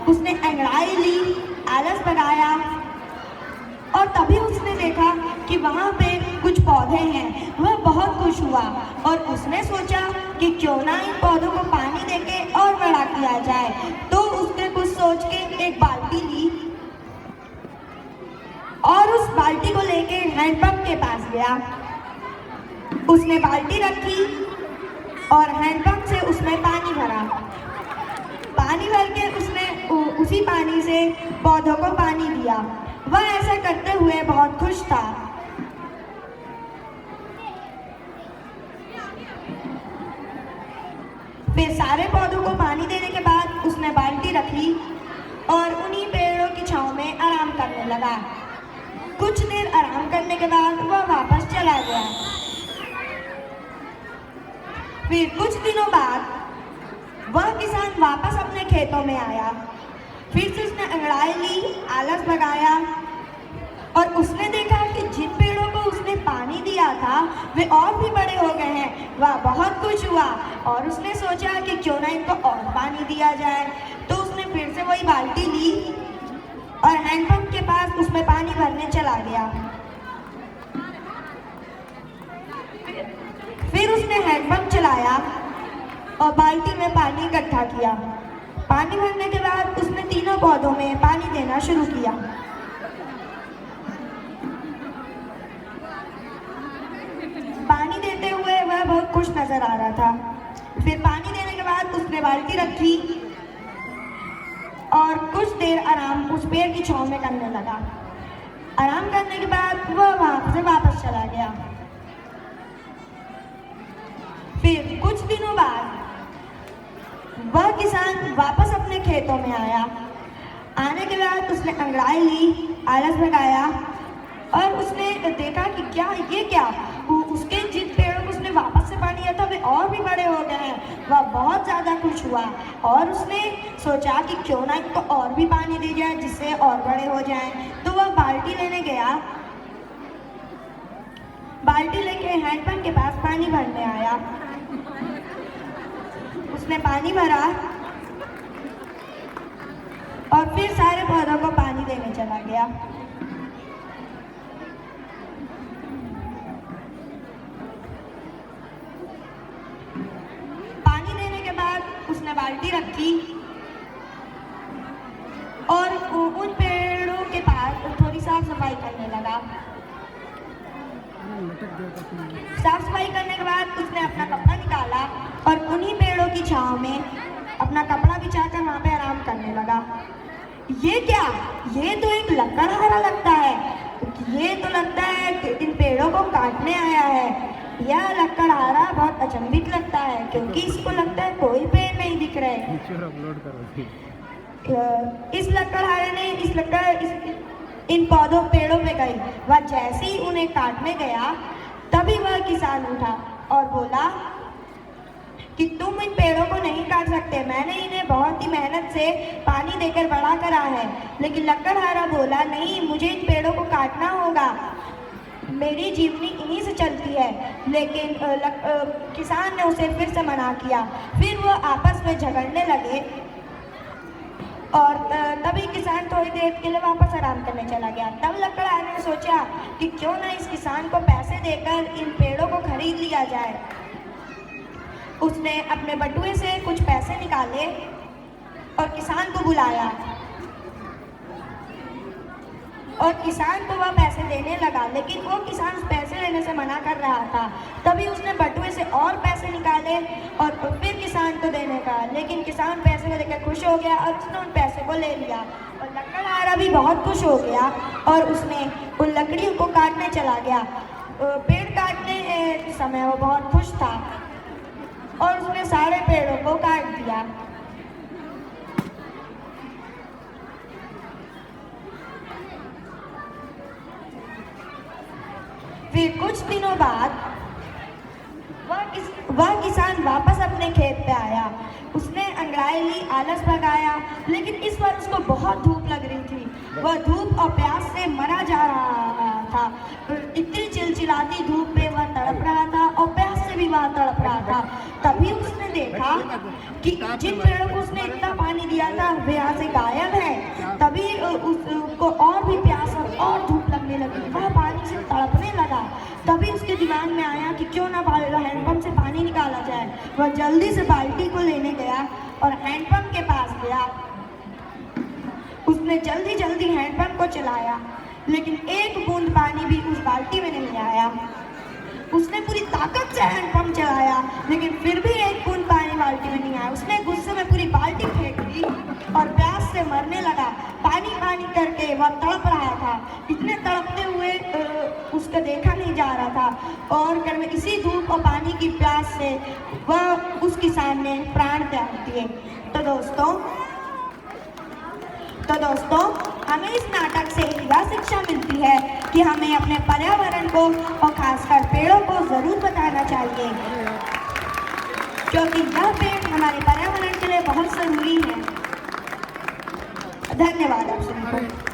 उसने अंगड़ाई ली, आलस भगाया और तभी उसने देखा कि वहाँ पे कुछ पौधे हैं। वह बहुत खुश हुआ और उसने सोचा कि क्यों ना इन पौधों को पानी देके और बड़ा किया जाए। तो उसने कुछ सोच के एक बाल्टी ली और उस बाल्टी को लेके हैंडपंप के पास गया। उसने बाल्टी रखी और हैंडपंप से उसमें पानी भरा। पानी भर के उसने उसी पानी से पौधों को पानी दिया। वह ऐसा करते हुए बहुत खुश था। फिर सारे पौधों को पानी देने के बाद उसने बाल्टी रखी और उन्हीं पेड़ों की छांव में आराम करने लगा। कुछ देर आराम करने के बाद वह वापस चला गया। फिर कुछ दिनों बाद वह किसान वापस अपने खेतों में आया। फिर से उसने अंगड़ाई ली, आलस भगाया और उसने देखा कि जिन पेड़ों को उसने पानी दिया था वे और भी बड़े हो गए हैं। वह बहुत खुश हुआ और उसने सोचा कि क्यों ना इनको और पानी दिया जाए। तो उसने फिर से वही बाल्टी ली और हैंडपंप के पास उसमें पानी भरने चला गया। फिर उसने हैंडपंप चलाया और बाल्टी में पानी इकट्ठा किया। पानी भरने के बाद उसने तीनों पौधों में पानी देना शुरू किया। पानी देते हुए वह बहुत खुश नजर आ रहा था। फिर पानी देने के बाद उसने बाल्टी रखी और कुछ देर आराम उस पेड़ की छांव में करने लगा। आराम करने के बाद वह वहां से वापस चला गया। फिर कुछ दिनों बाद वह किसान वापस अपने खेतों में आया। आने के बाद उसने अंगड़ाई ली, आलस भगाया और उसने देखा कि क्या उसके जिन पेड़ों को उसने वापस से पानी दिया था वे और भी बड़े हो गए हैं। वह बहुत ज़्यादा खुश हुआ और उसने सोचा कि क्यों ना इनको और भी पानी दे जाए जिससे और बड़े हो जाएं। तो वह बाल्टी लेने गया। बाल्टी लेके हैंडपंप के पास पानी भरने आया। उसने पानी भरा और फिर सारे पौधों को पानी देने चला गया। पानी देने के बाद उसने बाल्टी रखी और उन पेड़ों के पास थोड़ी साफ सफाई करने लगा। साफ सफाई करने के बाद उसने अपना कपड़ा निकाला और उन्हीं पेड़ों की छांव में अपना कपड़ा बिछाकर वहां पे आराम करने लगा। ये क्या? ये तो एक लकड़हारा लगता है। ये तो लगता है कि इन पेड़ों को काटने आया है। यह लकड़हारा बहुत अचंभित लगता है क्योंकि इसको लगता है कोई पेड़ नहीं दिख रहे। इस लकड़हारे ने इन पेड़ों पे गई। वह जैसे ही उन्हें काटने गया तभी वह किसान उठा और बोला कि तुम इन पेड़ों को नहीं काट सकते। मैंने इन्हें बहुत ही मेहनत से पानी देकर बड़ा करा है। लेकिन लकड़हारा बोला, नहीं, मुझे इन पेड़ों को काटना होगा। मेरी जीवनी इन्हीं से चलती है। लेकिन किसान ने उसे फिर से मना किया। फिर वो आपस में झगड़ने लगे और तभी किसान थोड़ी देर के लिए वापस आराम करने चला गया। तब लकड़हारे ने सोचा कि क्यों ना इस किसान को पैसे देकर इन पेड़ों को खरीद लिया जाए। उसने अपने बटुए से कुछ पैसे निकाले और किसान को बुलाया और किसान को वह पैसे देने लगा। लेकिन वो किसान पैसे लेने से मना कर रहा था। तभी उसने बटुए से और पैसे निकाले और फिर किसान को देने का। लेकिन किसान पैसे को देकर खुश हो गया और उसने उन पैसे को ले लिया। और लकड़हारा भी बहुत खुश हो गया और उसने उन लकड़ियों को काटने चला गया। पेड़ काटने के समय वो बहुत खुश था और उसने सारे पेड़ों को काट दिया। फिर कुछ दिनों बाद वह किसान वापस अपने खेत पे आया। उसने अंगड़ाई ली, आलस भगाया, लेकिन इस बार उसको बहुत धूप लग रही थी। वह धूप और प्यास से मरा जा रहा था। इतनी चिलचिलाती धूप में वह तड़प रहा था और प्यास से भी वह तड़प रहा था। तभी उसने देखा कि जिन पेड़ों को उसने इतना पानी दिया था वे यहाँ से गायब दिमाग में आया कि क्यों ना हैंडपंप से पानी निकाला जाए। वह जल्दी से बाल्टी को लेने गया और हैंडपंप के पास गया। उसने जल्दी जल्दी हैंडपंप को चलाया, लेकिन एक बूंद पानी भी उस बाल्टी में नहीं आया। उसने पूरी ताकत से हैंडपंप चलाया, लेकिन फिर भी एक बूंद पानी बाल्टी में नहीं आया। उसने गुस्से में पूरी बाल्टी फेंक दी और प्यास से मरने लगा। पानी पानी करके वह तड़प रहा था। इतने तड़पते हुए उसको देखा नहीं जा रहा था और कर में इसी धूप और पानी की प्यास से वह उस किसान ने प्राण त्याग दिए। तो दोस्तों हमें इस नाटक से यह शिक्षा मिलती है कि हमें अपने पर्यावरण को और खासकर पेड़ों को जरूर बचाना चाहिए, क्योंकि यह पेड़ हमारे पर्यावरण के लिए बहुत जरूरी है। धन्यवाद आप सभी को।